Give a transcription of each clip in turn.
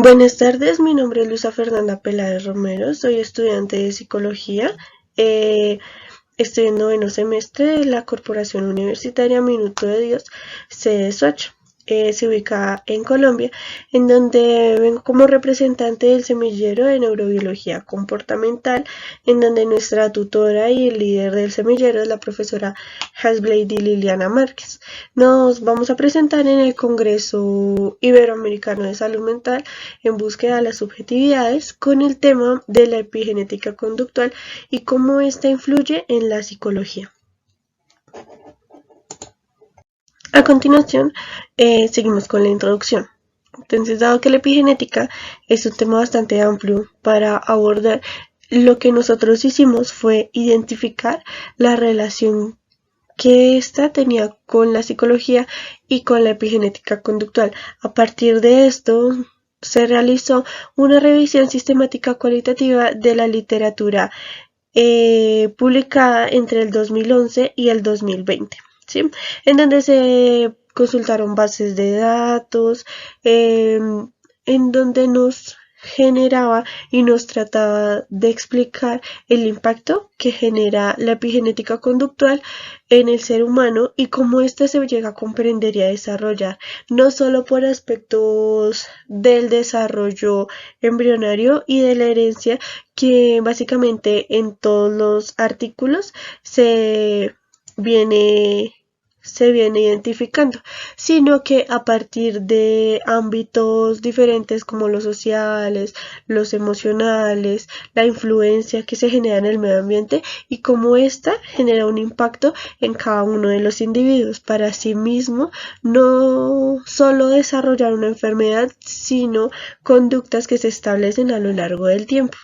Buenas tardes, mi nombre es Luisa Fernanda Peláez Romero, soy estudiante de psicología. Eh, Estoy en noveno semestre de la Corporación Universitaria Minuto de Dios, sede Soacha. Se ubica en Colombia, en donde vengo como representante del semillero de neurobiología comportamental, en donde nuestra tutora y el líder del semillero es la profesora Hasblady Liliana Márquez. Nos vamos a presentar en el Congreso Iberoamericano de Salud Mental en búsqueda de las subjetividades con el tema de la epigenética conductual y cómo ésta influye en la psicología. A continuación, seguimos con la introducción. Entonces, dado que la epigenética es un tema bastante amplio para abordar, lo que nosotros hicimos fue identificar la relación que ésta tenía con la psicología y con la epigenética conductual. A partir de esto, se realizó una revisión sistemática cualitativa de la literatura publicada entre el 2011 y el 2020, ¿sí? En donde se consultaron bases de datos, en donde nos generaba y nos trataba de explicar el impacto que genera la epigenética conductual en el ser humano y cómo ésta se llega a comprender y a desarrollar, no solo por aspectos del desarrollo embrionario y de la herencia, que básicamente en todos los artículos viene se viene identificando, sino que a partir de ámbitos diferentes como los sociales, los emocionales, la influencia que se genera en el medio ambiente y cómo ésta genera un impacto en cada uno de los individuos para sí mismo no solo desarrollar una enfermedad, sino conductas que se establecen a lo largo del tiempo.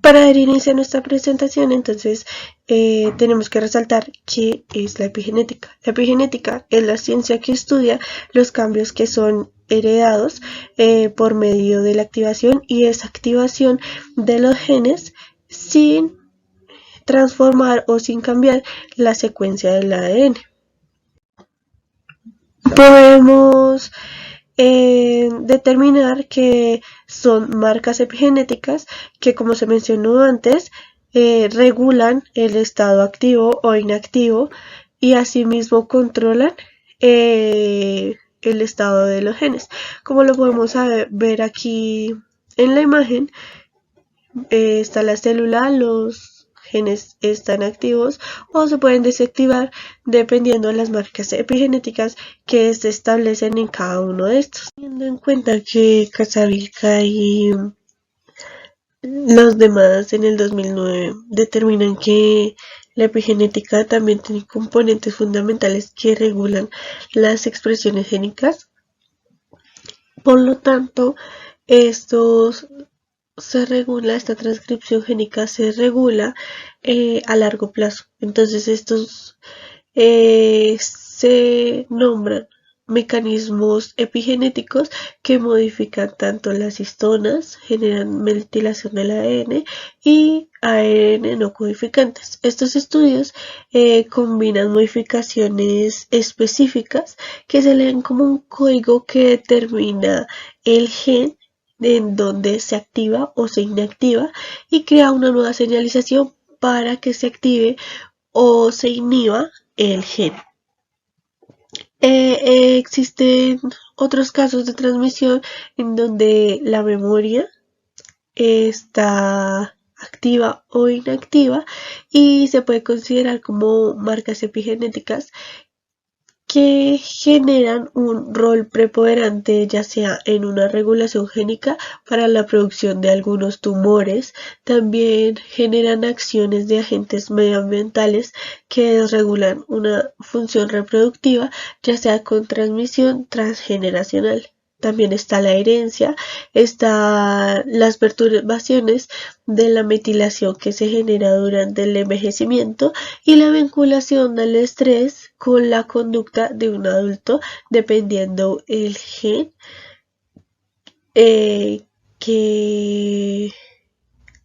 Para dar inicio a nuestra presentación, entonces, tenemos que resaltar qué es la epigenética. La epigenética es la ciencia que estudia los cambios que son heredados por medio de la activación y desactivación de los genes sin transformar o sin cambiar la secuencia del ADN. Podemos determinar que son marcas epigenéticas que, como se mencionó antes, regulan el estado activo o inactivo y asimismo controlan el estado de los genes. Como lo podemos ver aquí en la imagen, está la célula, los genes están activos o se pueden desactivar dependiendo de las marcas epigenéticas que se establecen en cada uno de estos. Teniendo en cuenta que Casabica y los demás en el 2009 determinan que la epigenética también tiene componentes fundamentales que regulan las expresiones génicas. Por lo tanto, esta transcripción génica se regula a largo plazo. Entonces estos se nombran mecanismos epigenéticos que modifican tanto las histonas, generan metilación del ADN y ARN no codificantes. Estos estudios combinan modificaciones específicas que se leen como un código que determina el gen en donde se activa o se inactiva y crea una nueva señalización para que se active o se inhiba el gen. Existen otros casos de transmisión en donde la memoria está activa o inactiva y se puede considerar como marcas epigenéticas que generan un rol preponderante ya sea en una regulación génica para la producción de algunos tumores, también generan acciones de agentes medioambientales que desregulan una función reproductiva ya sea con transmisión transgeneracional. También está la herencia, está las perturbaciones de la metilación que se genera durante el envejecimiento y la vinculación del estrés con la conducta de un adulto dependiendo el gen que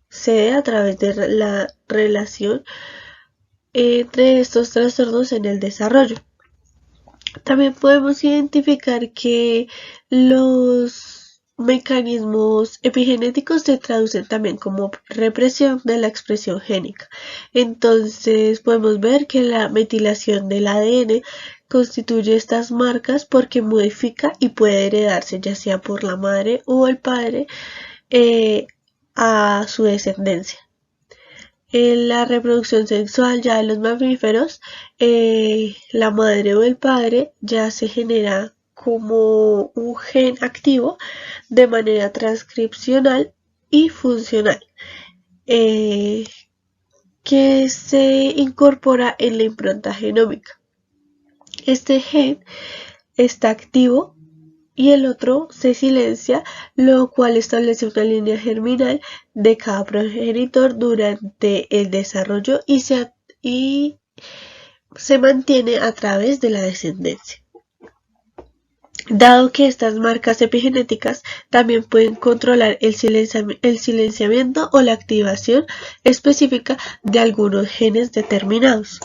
se dé a través de la relación entre estos trastornos en el desarrollo. También podemos identificar que los mecanismos epigenéticos se traducen también como represión de la expresión génica. Entonces podemos ver que la metilación del ADN constituye estas marcas porque modifica y puede heredarse ya sea por la madre o el padre a su descendencia. En la reproducción sexual ya de los mamíferos, la madre o el padre ya se genera como un gen activo de manera transcripcional y funcional, que se incorpora en la impronta genómica. Este gen está activo y el otro se silencia, lo cual establece una línea germinal de cada progenitor durante el desarrollo y se mantiene a través de la descendencia. Dado que estas marcas epigenéticas también pueden controlar el silenciamiento o la activación específica de algunos genes determinados.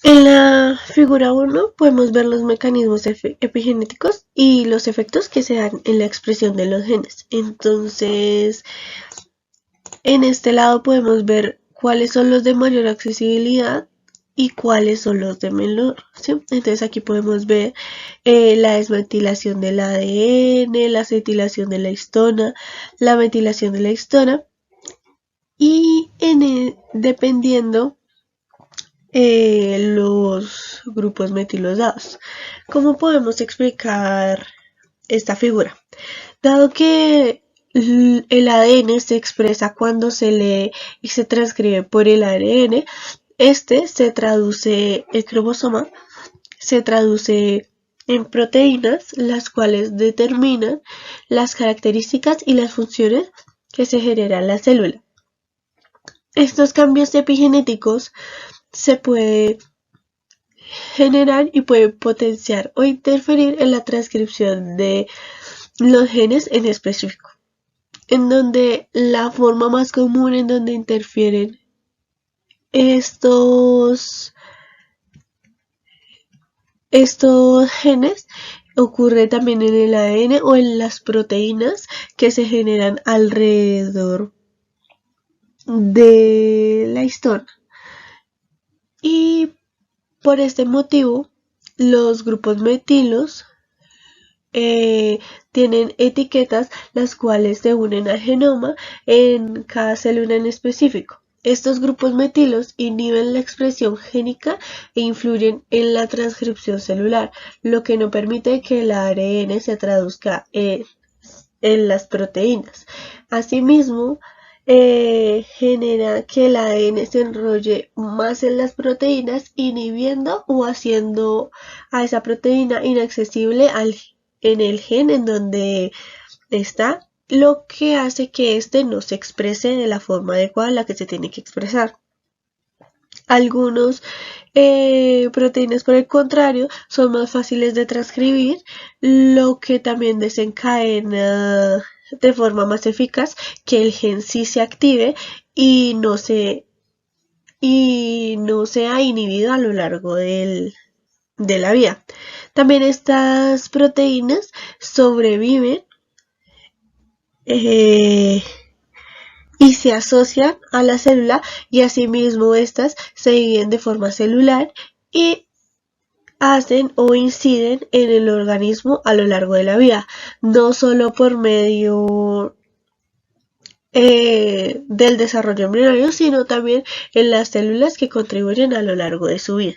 En la figura 1 podemos ver los mecanismos epigenéticos y los efectos que se dan en la expresión de los genes. Entonces, en este lado podemos ver cuáles son los de mayor accesibilidad y cuáles son los de menor, ¿sí? Entonces aquí podemos ver la desmetilación del ADN, la acetilación de la histona, la metilación de la histona y dependiendo los grupos metilosados. ¿Cómo podemos explicar esta figura? Dado que el ADN se expresa cuando se lee y se transcribe por el ARN, el cromosoma se traduce en proteínas, las cuales determinan las características y las funciones que se generan en la célula. Estos cambios epigenéticos se puede generar y puede potenciar o interferir en la transcripción de los genes en específico, en donde la forma más común en donde interfieren estos genes ocurre también en el ADN o en las proteínas que se generan alrededor de la histona. Y por este motivo, los grupos metilos tienen etiquetas las cuales se unen al genoma en cada célula en específico. Estos grupos metilos inhiben la expresión génica e influyen en la transcripción celular, lo que no permite que el ARN se traduzca en las proteínas. Asimismo, genera que el ADN se enrolle más en las proteínas, inhibiendo o haciendo a esa proteína inaccesible en el gen en donde está, lo que hace que éste no se exprese de la forma adecuada en la que se tiene que expresar. Algunos proteínas, por el contrario, son más fáciles de transcribir, lo que también desencadena de forma más eficaz que el gen sí se active y no sea inhibido a lo largo de la vida. También estas proteínas sobreviven y se asocian a la célula y asimismo estas se dividen de forma celular y hacen o inciden en el organismo a lo largo de la vida, no solo por medio del desarrollo embrionario, sino también en las células que contribuyen a lo largo de su vida.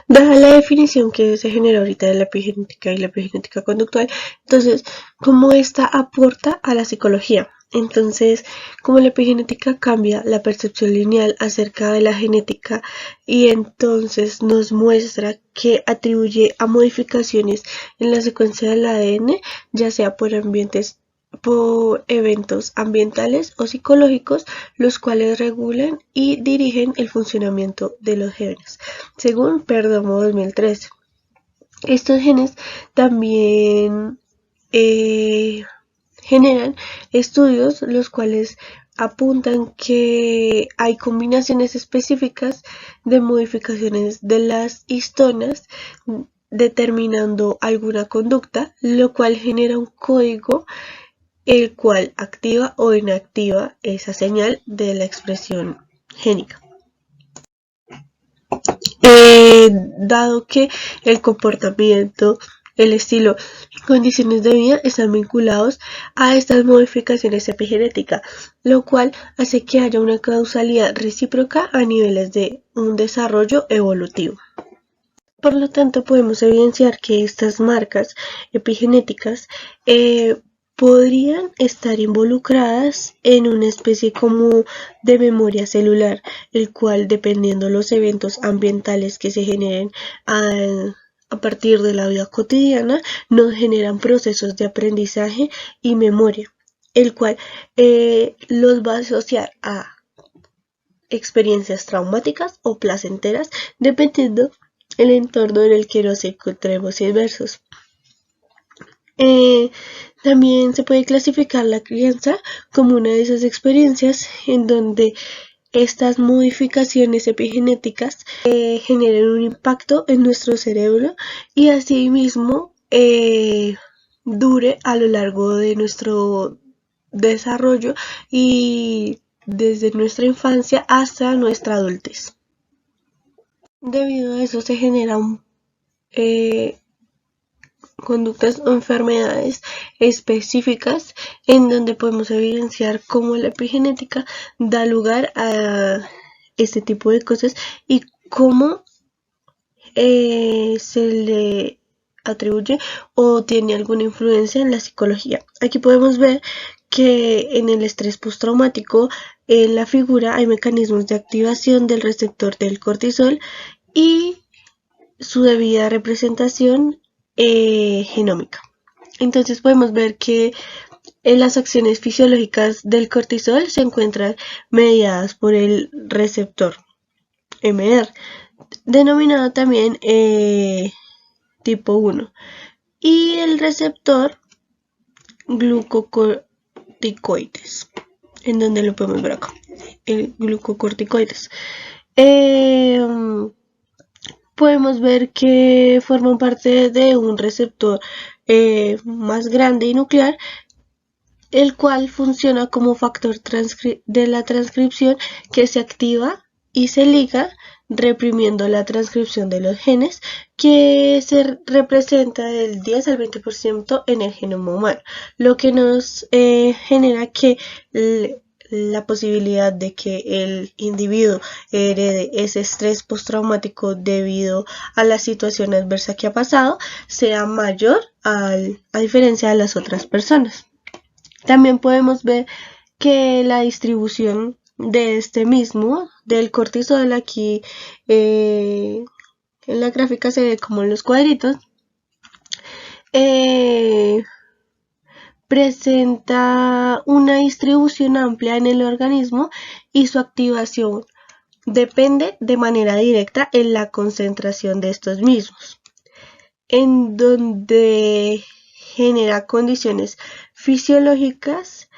Dada la definición que se genera ahorita de la epigenética y la epigenética conductual, entonces, ¿cómo esta aporta a la psicología? Entonces, como la epigenética cambia la percepción lineal acerca de la genética y entonces nos muestra que atribuye a modificaciones en la secuencia del ADN, ya sea por eventos ambientales o psicológicos, los cuales regulan y dirigen el funcionamiento de los genes, según Perdomo 2013. Estos genes también generan estudios los cuales apuntan que hay combinaciones específicas de modificaciones de las histonas determinando alguna conducta, lo cual genera un código el cual activa o inactiva esa señal de la expresión génica. Dado que el comportamiento, el estilo y condiciones de vida están vinculados a estas modificaciones epigenéticas, lo cual hace que haya una causalidad recíproca a niveles de un desarrollo evolutivo. Por lo tanto, podemos evidenciar que estas marcas epigenéticas podrían estar involucradas en una especie como de memoria celular, el cual, dependiendo de los eventos ambientales que se generen a partir de la vida cotidiana, nos generan procesos de aprendizaje y memoria, el cual los va a asociar a experiencias traumáticas o placenteras, dependiendo el entorno en el que nos encontremos inmersos. También se puede clasificar la crianza como una de esas experiencias en donde estas modificaciones epigenéticas generan un impacto en nuestro cerebro y asimismo dure a lo largo de nuestro desarrollo y desde nuestra infancia hasta nuestra adultez. Debido a eso se generan conductas o enfermedades específicas en donde podemos evidenciar cómo la epigenética da lugar a este tipo de cosas y cómo se le atribuye o tiene alguna influencia en la psicología. Aquí podemos ver que en el estrés postraumático en la figura hay mecanismos de activación del receptor del cortisol y su debida representación genómica. Entonces podemos ver que las acciones fisiológicas del cortisol se encuentran mediadas por el receptor MR, denominado también tipo 1, y el receptor glucocorticoides, en donde lo podemos ver acá, el glucocorticoides. Podemos ver que forman parte de un receptor más grande y nuclear, el cual funciona como factor de la transcripción que se activa y se liga reprimiendo la transcripción de los genes, que se representa del 10 al 20% en el genoma humano, lo que nos genera que la posibilidad de que el individuo herede ese estrés postraumático debido a la situación adversa que ha pasado sea mayor a diferencia de las otras personas. También podemos ver que la distribución de este mismo, del cortisol, aquí en la gráfica se ve como en los cuadritos, presenta una distribución amplia en el organismo y su activación depende de manera directa en la concentración de estos mismos, en donde genera condiciones fisiológicas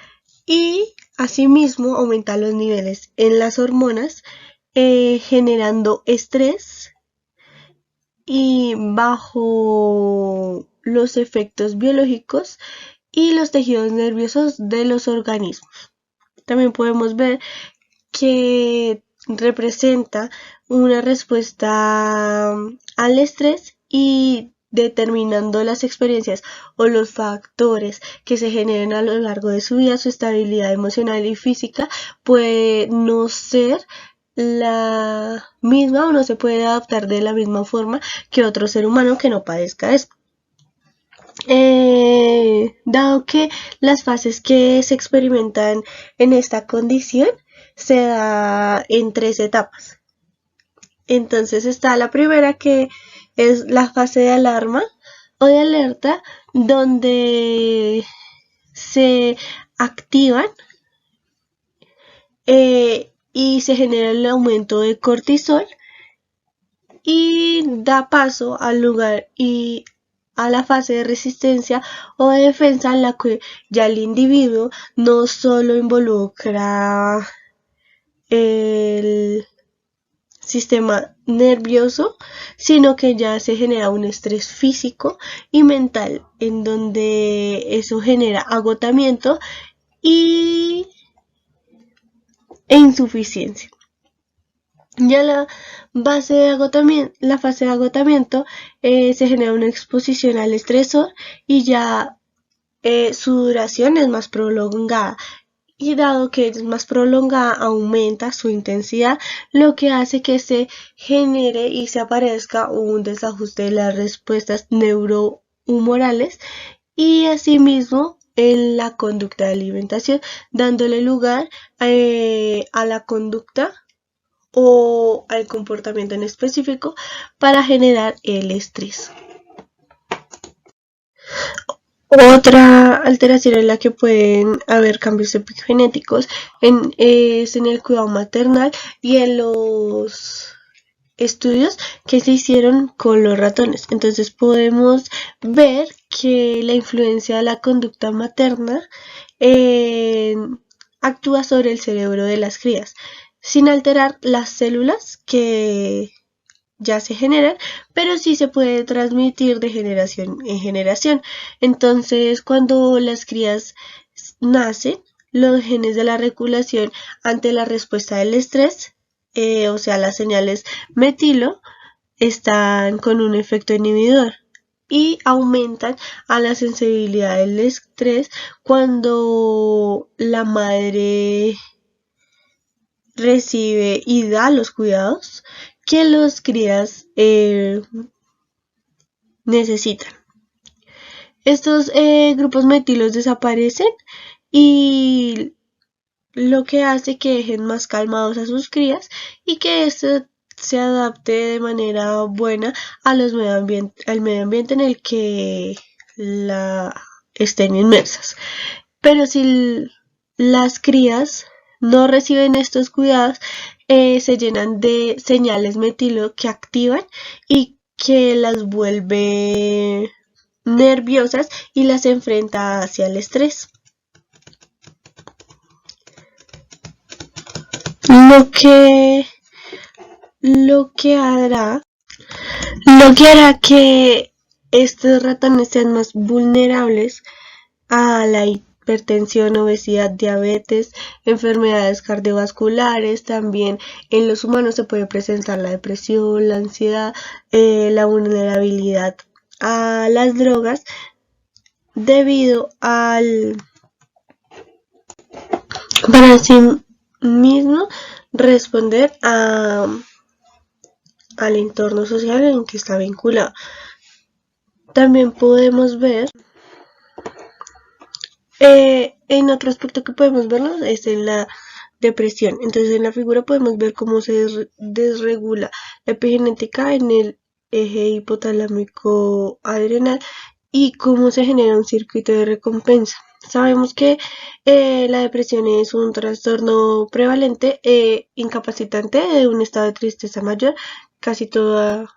y asimismo aumenta los niveles en las hormonas, generando estrés y bajo los efectos biológicos y los tejidos nerviosos de los organismos. También podemos ver que representa una respuesta al estrés y determinando las experiencias o los factores que se generen a lo largo de su vida, su estabilidad emocional y física puede no ser la misma o no se puede adaptar de la misma forma que otro ser humano que no padezca esto. Dado que las fases que se experimentan en esta condición se da en 3 etapas. Entonces está la primera, que es la fase de alarma o de alerta, donde se activan y se genera el aumento de cortisol y da paso al lugar y a la fase de resistencia o de defensa, en la que ya el individuo no solo involucra sistema nervioso, sino que ya se genera un estrés físico y mental, en donde eso genera agotamiento y, e insuficiencia. Ya la fase de agotamiento se genera una exposición al estresor y ya su duración es más prolongada. Y dado que es más prolongada, aumenta su intensidad, lo que hace que se genere y se aparezca un desajuste de las respuestas neurohumorales y asimismo en la conducta de alimentación, dándole lugar a la conducta o al comportamiento en específico para generar el estrés. Otra alteración en la que pueden haber cambios epigenéticos es en el cuidado maternal y en los estudios que se hicieron con los ratones. Entonces podemos ver que la influencia de la conducta materna actúa sobre el cerebro de las crías, sin alterar las células que ya se generan, pero sí se puede transmitir de generación en generación. Entonces, cuando las crías nacen, los genes de la regulación ante la respuesta del estrés, o sea, las señales metilo, están con un efecto inhibidor y aumentan a la sensibilidad del estrés cuando la madre recibe y da los cuidados que los crías necesitan. Estos grupos metilos desaparecen y lo que hace que dejen más calmados a sus crías y que esto se adapte de manera buena a los al medio ambiente en el que estén inmersas. Pero si las crías no reciben estos cuidados, se llenan de señales metilo que activan y que las vuelve nerviosas y las enfrenta hacia el estrés. Lo que hará que estos ratones sean más vulnerables a la hipertensión, obesidad, diabetes, enfermedades cardiovasculares. También en los humanos se puede presentar la depresión, la ansiedad, la vulnerabilidad a las drogas debido para sí mismo responder al entorno social en que está vinculado. También podemos ver en otro aspecto que podemos verlo es en la depresión. Entonces en la figura podemos ver cómo se desregula la epigenética en el eje hipotalámico adrenal y cómo se genera un circuito de recompensa. Sabemos que la depresión es un trastorno prevalente incapacitante de un estado de tristeza mayor casi toda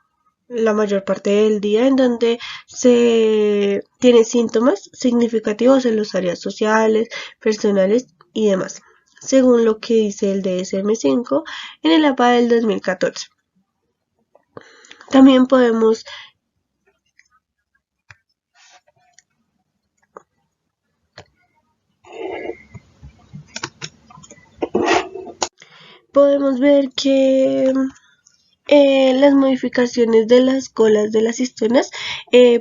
la mayor parte del día, en donde se tiene síntomas significativos en las áreas sociales, personales y demás, según lo que dice el DSM-5 en el APA del 2014. También podemos ver que las modificaciones de las colas de las histonas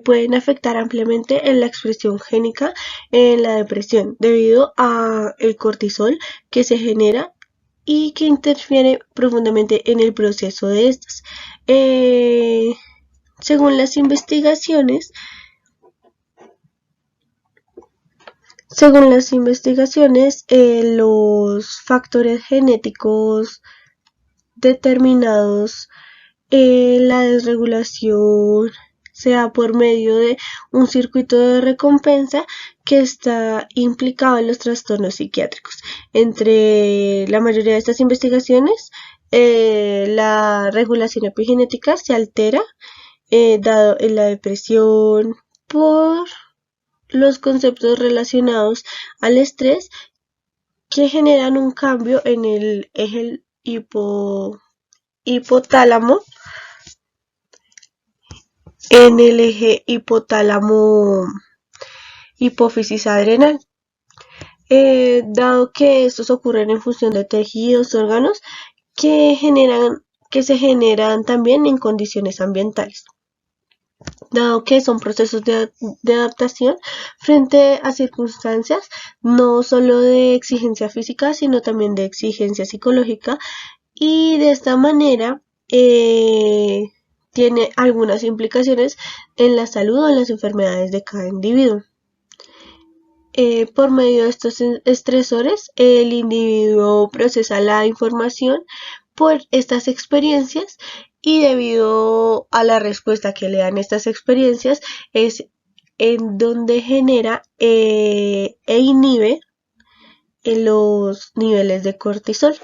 pueden afectar ampliamente en la expresión génica en la depresión debido a el cortisol que se genera y que interfiere profundamente en el proceso de estas. Según las investigaciones, los factores genéticos determinados, la desregulación se da por medio de un circuito de recompensa que está implicado en los trastornos psiquiátricos. Entre la mayoría de estas investigaciones, la regulación epigenética se altera, dado en la depresión por los conceptos relacionados al estrés que generan un cambio en el eje hipotálamo, en el eje hipotálamo hipófisis adrenal. Dado que estos ocurren en función de tejidos, órganos que se generan también en condiciones ambientales, dado que son procesos de adaptación frente a circunstancias no solo de exigencia física, sino también de exigencia psicológica, y de esta manera tiene algunas implicaciones en la salud o en las enfermedades de cada individuo. Por medio de estos estresores, el individuo procesa la información por estas experiencias, y debido a la respuesta que le dan estas experiencias es en donde genera e inhibe los niveles de cortisol.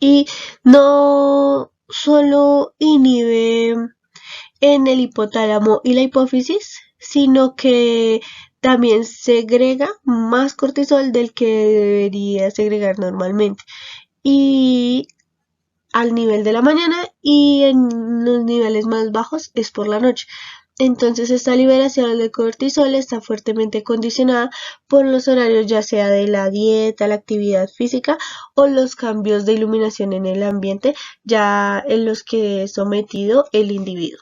Y no solo inhibe en el hipotálamo y la hipófisis, sino que también segrega más cortisol del que debería segregar normalmente, y al nivel de la mañana, y en los niveles más bajos es por la noche. Entonces esta liberación de cortisol está fuertemente condicionada por los horarios, ya sea de la dieta, la actividad física o los cambios de iluminación en el ambiente ya en los que es sometido el individuo.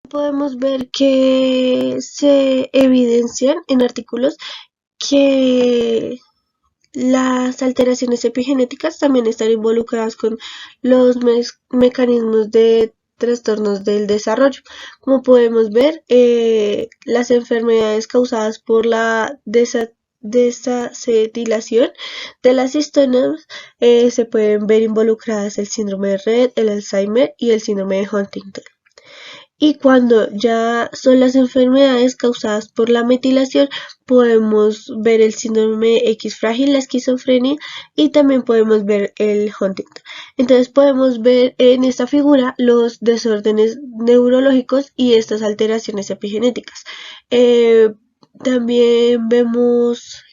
Podemos ver que se evidencian en artículos que las alteraciones epigenéticas también están involucradas con los mecanismos de trastornos del desarrollo. Como podemos ver, las enfermedades causadas por la desacetilación de las histonas se pueden ver involucradas el síndrome de Rett, el Alzheimer y el síndrome de Huntington. Y cuando ya son las enfermedades causadas por la metilación, podemos ver el síndrome X frágil, la esquizofrenia, y también podemos ver el Huntington. Entonces podemos ver en esta figura los desórdenes neurológicos y estas alteraciones epigenéticas. También vemos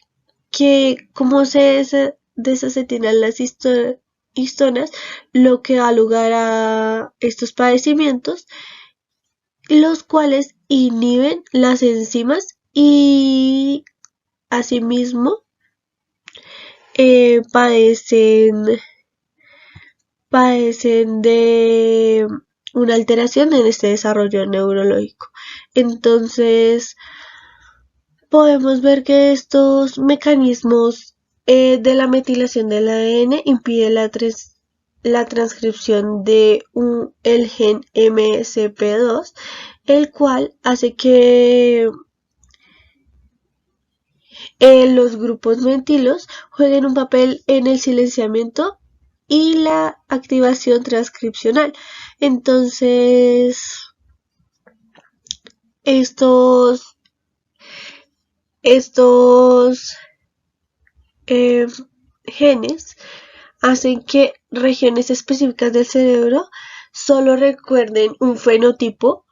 que cómo se desacetilan las histonas, lo que da lugar a estos padecimientos, los cuales inhiben las enzimas y asimismo padecen de una alteración en este desarrollo neurológico. Entonces podemos ver que estos mecanismos de la metilación del ADN impiden la transcripción de el gen MSP2, el cual hace que los grupos metilos jueguen un papel en el silenciamiento y la activación transcripcional. Entonces, estos genes hacen que regiones específicas del cerebro solo recuerden un fenotipo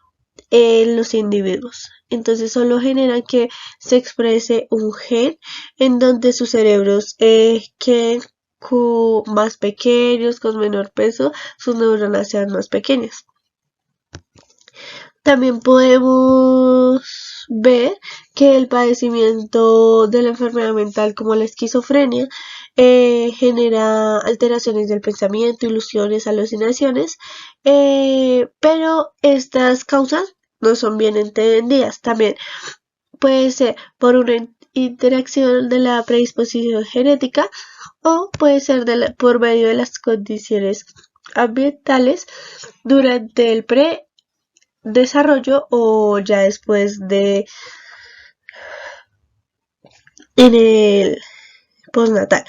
en los individuos. Entonces solo generan que se exprese un gen en donde sus cerebros queden más pequeños, con menor peso, sus neuronas sean más pequeñas. También podemos ver que el padecimiento de la enfermedad mental, como la esquizofrenia, genera alteraciones del pensamiento, ilusiones, alucinaciones, pero estas causas no son bien entendidas. También puede ser por una interacción de la predisposición genética, o puede ser por medio de las condiciones ambientales durante el desarrollo o ya después de en el postnatal.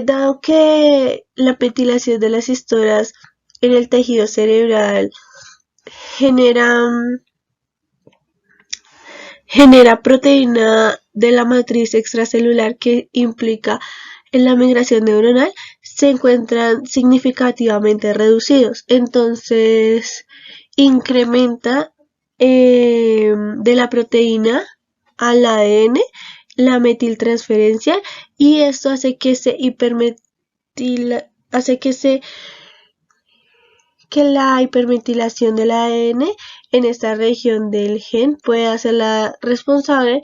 Dado que la metilación de las histonas en el tejido cerebral genera proteína de la matriz extracelular que implica en la migración neuronal, se encuentran significativamente reducidos. Entonces incrementa de la proteína al ADN la metiltransferencia, y esto hace que la hipermetilación del ADN en esta región del gen pueda ser la responsable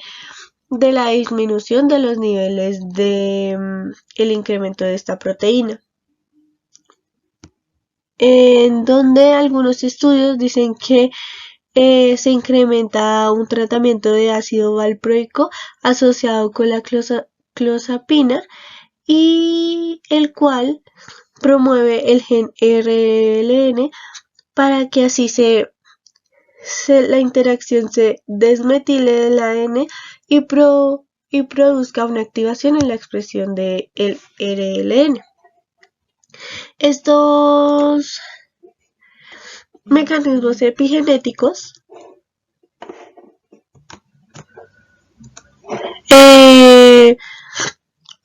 de la disminución de los niveles de el incremento de esta proteína, en donde algunos estudios dicen que se incrementa un tratamiento de ácido valproico asociado con la clozapina, y el cual promueve el gen RLN para que así la interacción se desmetile del ADN y produzca una activación en la expresión del RLN. Estos mecanismos epigenéticos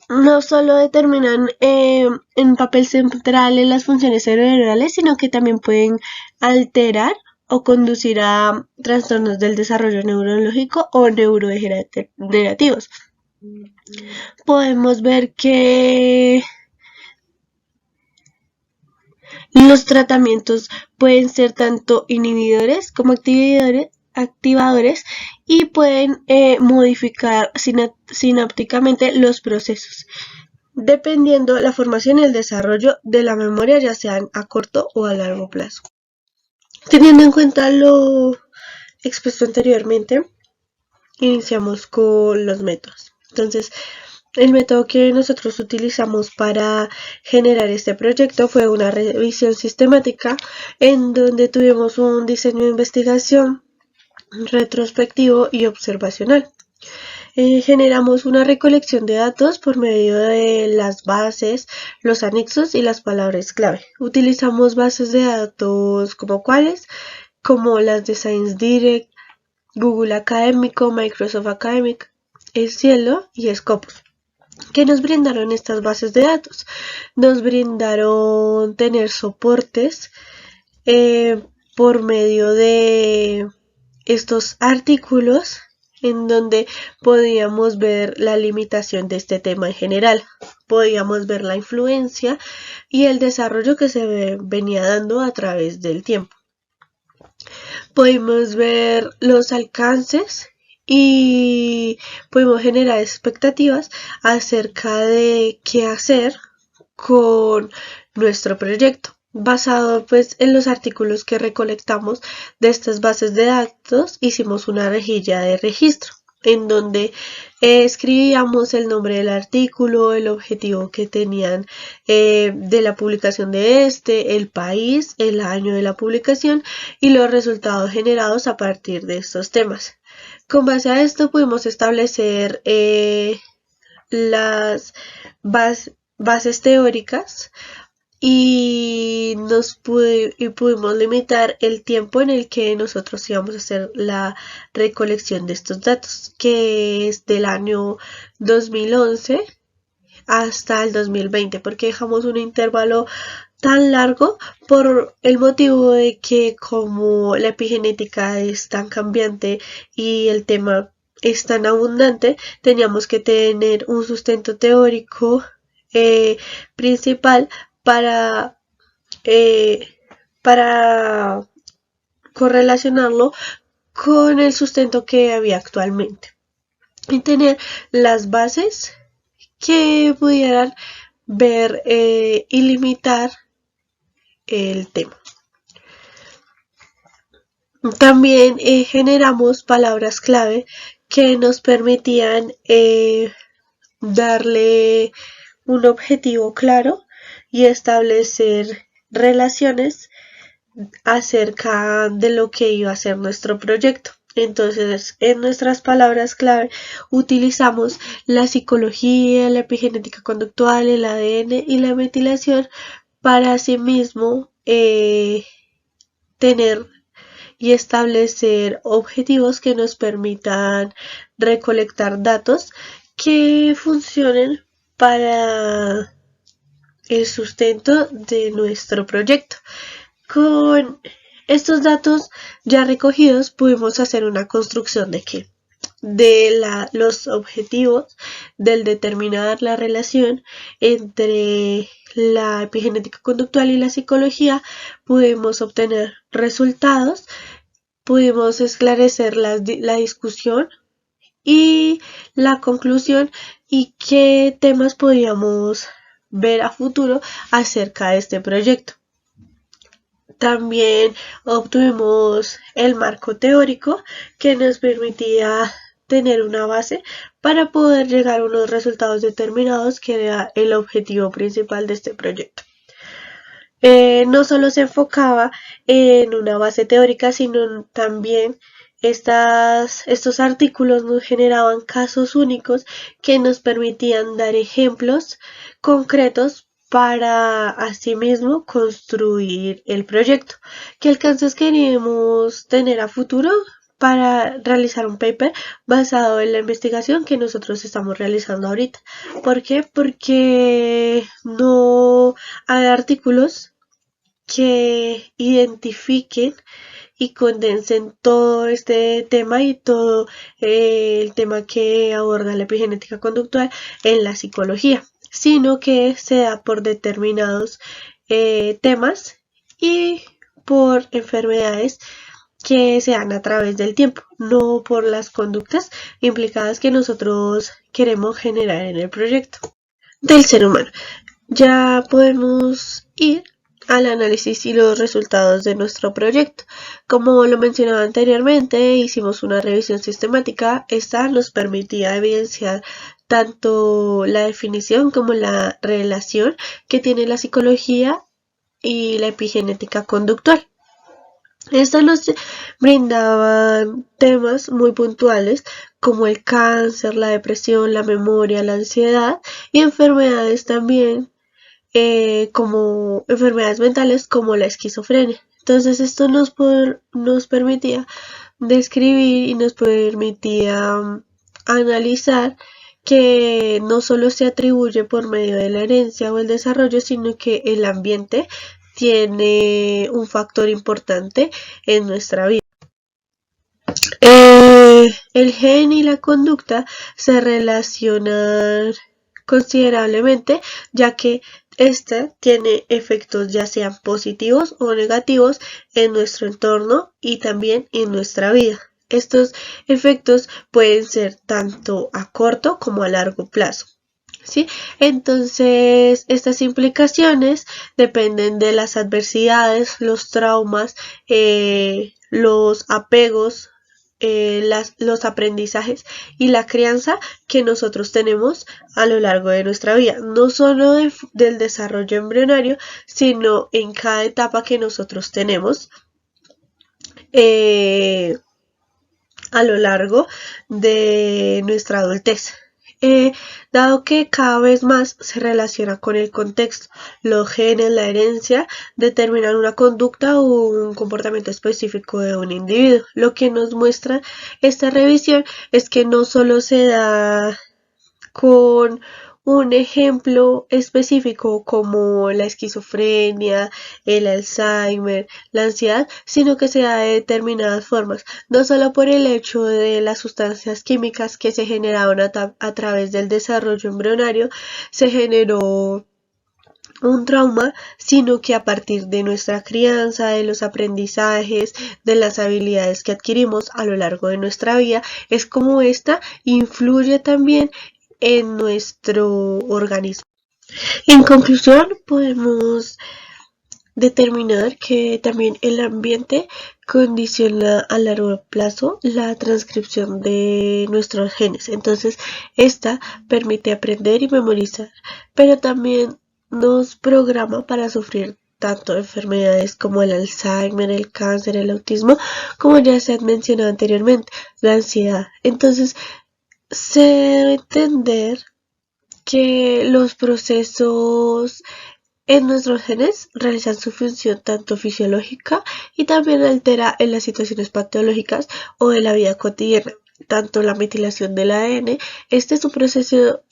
no solo determinan un papel central en las funciones cerebrales, sino que también pueden alterar o conducir a trastornos del desarrollo neurológico o neurodegenerativos. Podemos ver que los tratamientos pueden ser tanto inhibidores como activadores, y pueden modificar sinápticamente los procesos, dependiendo la formación y el desarrollo de la memoria, ya sean a corto o a largo plazo. Teniendo en cuenta lo expuesto anteriormente, iniciamos con los métodos. Entonces, el método que nosotros utilizamos para generar este proyecto fue una revisión sistemática, en donde tuvimos un diseño de investigación retrospectivo y observacional. Generamos una recolección de datos por medio de las bases, los anexos y las palabras clave. Utilizamos bases de datos como las de ScienceDirect, Google Académico, Microsoft Academic, Cielo y Scopus. ¿Qué nos brindaron estas bases de datos? Nos brindaron tener soportes por medio de estos artículos, en donde podíamos ver la limitación de este tema en general, podíamos ver la influencia y el desarrollo que se venía dando a través del tiempo. Podemos ver los alcances y podemos generar expectativas acerca de qué hacer con nuestro proyecto. Basado pues en los artículos que recolectamos de estas bases de datos, hicimos una rejilla de registro en donde escribíamos el nombre del artículo, el objetivo que tenían de la publicación de el país, el año de la publicación y los resultados generados a partir de estos temas. Con base a esto pudimos establecer las bases teóricas y pudimos limitar el tiempo en el que nosotros íbamos a hacer la recolección de estos datos, que es del año 2011 hasta el 2020, porque dejamos un intervalo tan largo por el motivo de que como la epigenética es tan cambiante y el tema es tan abundante, teníamos que tener un sustento teórico principal para correlacionarlo con el sustento que había actualmente y tener las bases que pudieran ver y limitar el tema. También generamos palabras clave que nos permitían darle un objetivo claro y establecer relaciones acerca de lo que iba a ser nuestro proyecto. Entonces, en nuestras palabras clave utilizamos la psicología, la epigenética conductual, el ADN y la metilación para asimismo tener y establecer objetivos que nos permitan recolectar datos que funcionen para el sustento de nuestro proyecto. Con estos datos ya recogidos pudimos hacer una construcción de qué? de los objetivos del determinar la relación entre la epigenética conductual y la psicología, pudimos obtener resultados, pudimos esclarecer la discusión y la conclusión y qué temas podíamos ver a futuro acerca de este proyecto. También obtuvimos el marco teórico que nos permitía tener una base para poder llegar a unos resultados determinados, que era el objetivo principal de este proyecto. No solo se enfocaba en una base teórica, sino también estos artículos nos generaban casos únicos que nos permitían dar ejemplos concretos para asimismo construir el proyecto. ¿Qué alcances queríamos tener a futuro para realizar un paper basado en la investigación que nosotros estamos realizando ahorita? ¿Por qué? Porque no hay artículos que identifiquen y condensen todo este tema y todo el tema que aborda la epigenética conductual en la psicología, sino que se da por determinados temas y por enfermedades que se dan a través del tiempo, no por las conductas implicadas que nosotros queremos generar en el proyecto del ser humano. Ya podemos ir al análisis y los resultados de nuestro proyecto. Como lo mencionaba anteriormente, hicimos una revisión sistemática. Esta nos permitía evidenciar tanto la definición como la relación que tiene la psicología y la epigenética conductual. Estas nos brindaban temas muy puntuales como el cáncer, la depresión, la memoria, la ansiedad y enfermedades también como enfermedades mentales como la esquizofrenia. Entonces esto nos permitía describir y nos permitía analizar que no solo se atribuye por medio de la herencia o el desarrollo, sino que el ambiente tiene un factor importante en nuestra vida. El gen y la conducta se relacionan considerablemente, ya que esta tiene efectos ya sean positivos o negativos en nuestro entorno y también en nuestra vida. Estos efectos pueden ser tanto a corto como a largo plazo, ¿sí? Entonces, estas implicaciones dependen de las adversidades, los traumas, los apegos, los aprendizajes y la crianza que nosotros tenemos a lo largo de nuestra vida, no solo del desarrollo embrionario, sino en cada etapa que nosotros tenemos a lo largo de nuestra adultez. Dado que cada vez más se relaciona con el contexto, los genes, la herencia, determinan una conducta o un comportamiento específico de un individuo. Lo que nos muestra esta revisión es que no solo se da con un ejemplo específico como la esquizofrenia, el Alzheimer, la ansiedad, sino que se da de determinadas formas, no solo por el hecho de las sustancias químicas que se generaron a través del desarrollo embrionario, se generó un trauma, sino que a partir de nuestra crianza, de los aprendizajes, de las habilidades que adquirimos a lo largo de nuestra vida, es como esta influye también en nuestro organismo. En conclusión, podemos determinar que también el ambiente condiciona a largo plazo la transcripción de nuestros genes. Entonces, esta permite aprender y memorizar, pero también nos programa para sufrir tanto enfermedades como el Alzheimer, el cáncer, el autismo, como ya se han mencionado anteriormente, la ansiedad. Entonces, se debe entender que los procesos en nuestros genes realizan su función tanto fisiológica y también altera en las situaciones patológicas o de la vida cotidiana. Tanto la metilación del ADN, este es un proceso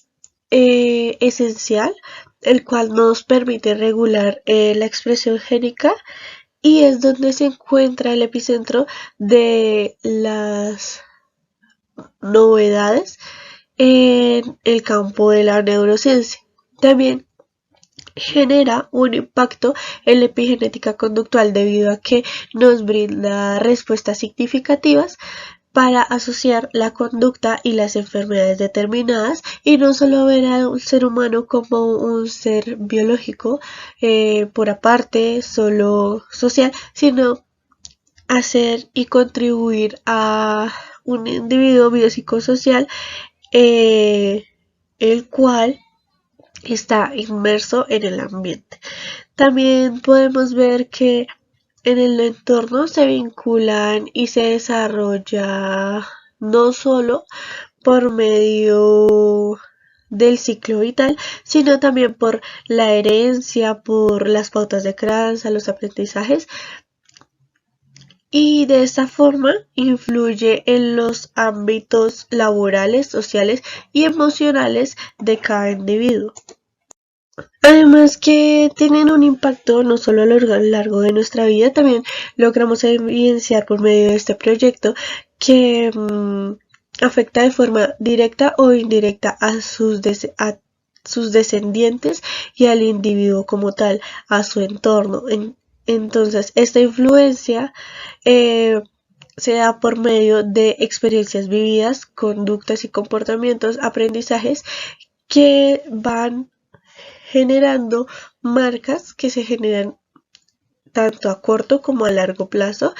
esencial, el cual nos permite regular la expresión génica y es donde se encuentra el epicentro de novedades en el campo de la neurociencia. También genera un impacto en la epigenética conductual debido a que nos brinda respuestas significativas para asociar la conducta y las enfermedades determinadas y no solo ver al ser humano como un ser biológico por aparte, solo social, sino hacer y contribuir a un individuo biopsicosocial el cual está inmerso en el ambiente. También podemos ver que en el entorno se vinculan y se desarrolla no solo por medio del ciclo vital, sino también por la herencia, por las pautas de crianza, los aprendizajes, y de esta forma influye en los ámbitos laborales, sociales y emocionales de cada individuo. Además que tienen un impacto no solo a lo largo de nuestra vida, también logramos evidenciar por medio de este proyecto que afecta de forma directa o indirecta a sus descendientes y al individuo como tal, a su entorno. Entonces, esta influencia se da por medio de experiencias vividas, conductas y comportamientos, aprendizajes que van generando marcas que se generan tanto a corto como a largo plazo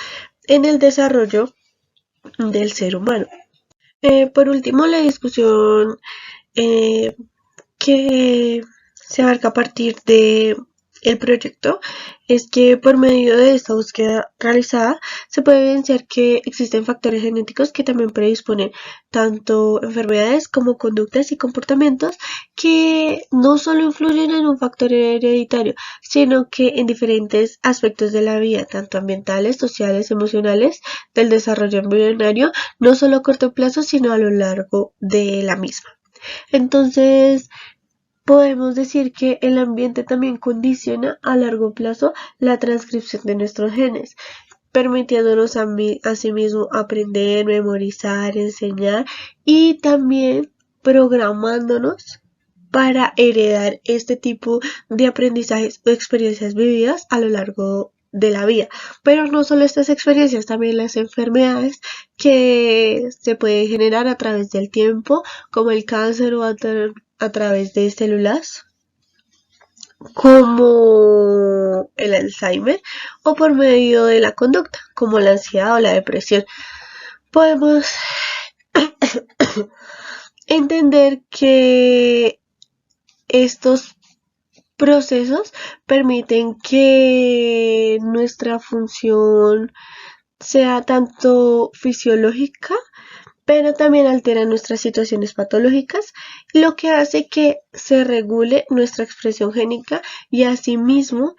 en el desarrollo del ser humano. Por último, la discusión que se abarca a partir de el proyecto es que por medio de esta búsqueda realizada se puede evidenciar que existen factores genéticos que también predisponen tanto enfermedades como conductas y comportamientos que no solo influyen en un factor hereditario, sino que en diferentes aspectos de la vida, tanto ambientales, sociales, emocionales, del desarrollo embrionario, no solo a corto plazo, sino a lo largo de la misma. Entonces, podemos decir que el ambiente también condiciona a largo plazo la transcripción de nuestros genes, permitiéndonos asimismo aprender, memorizar, enseñar y también programándonos para heredar este tipo de aprendizajes o experiencias vividas a lo largo de la vida. Pero no solo estas experiencias, también las enfermedades que se pueden generar a través del tiempo, como el cáncer o a través de células, como el Alzheimer, o por medio de la conducta, como la ansiedad o la depresión. Podemos entender que estos procesos permiten que nuestra función sea tanto fisiológica, pero también altera nuestras situaciones patológicas, lo que hace que se regule nuestra expresión génica y asimismo,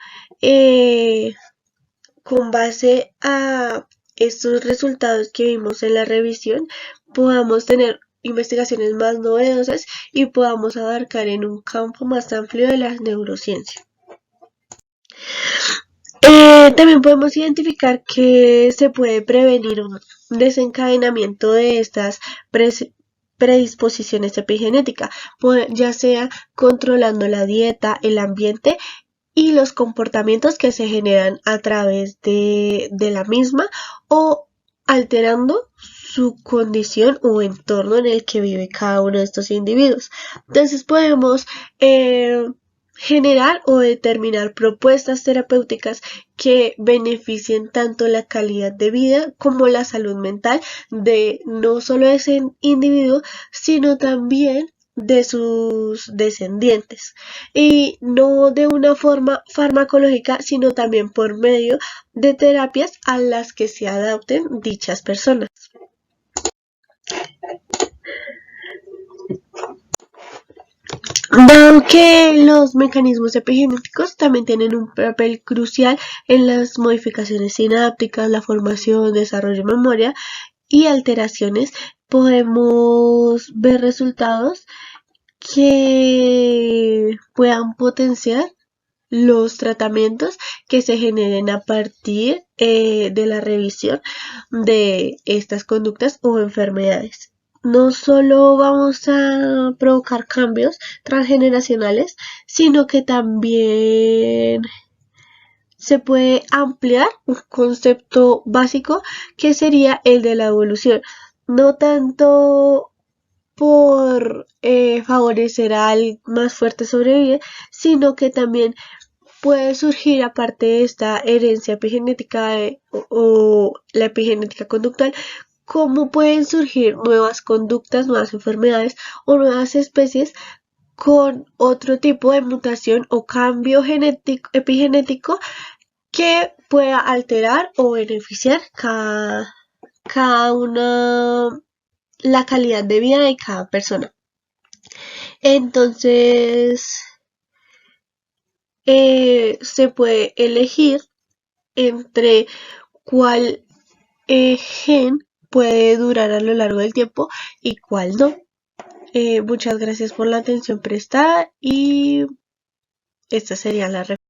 con base a estos resultados que vimos en la revisión, podamos tener investigaciones más novedosas y podamos abarcar en un campo más amplio de la neurociencia. También podemos identificar que se puede prevenir un desencadenamiento de estas predisposiciones epigenéticas, ya sea controlando la dieta, el ambiente y los comportamientos que se generan a través de la misma o alterando su condición o entorno en el que vive cada uno de estos individuos. Entonces podemos generar o determinar propuestas terapéuticas que beneficien tanto la calidad de vida como la salud mental de no solo ese individuo, sino también de sus descendientes, y no de una forma farmacológica, sino también por medio de terapias a las que se adapten dichas personas. Dado que los mecanismos epigenéticos también tienen un papel crucial en las modificaciones sinápticas, la formación, desarrollo de memoria y alteraciones, podemos ver resultados que puedan potenciar los tratamientos que se generen a partir de la revisión de estas conductas o enfermedades. no solo vamos a provocar cambios transgeneracionales, sino que también se puede ampliar un concepto básico que sería el de la evolución. No tanto por favorecer al más fuerte sobrevivir, sino que también puede surgir, aparte de esta herencia epigenética o la epigenética conductual, cómo pueden surgir nuevas conductas, nuevas enfermedades o nuevas especies con otro tipo de mutación o cambio genético, epigenético que pueda alterar o beneficiar cada una, la calidad de vida de cada persona. Entonces, se puede elegir entre cuál gen puede durar a lo largo del tiempo y cuál no. Muchas gracias por la atención prestada y esta sería la respuesta.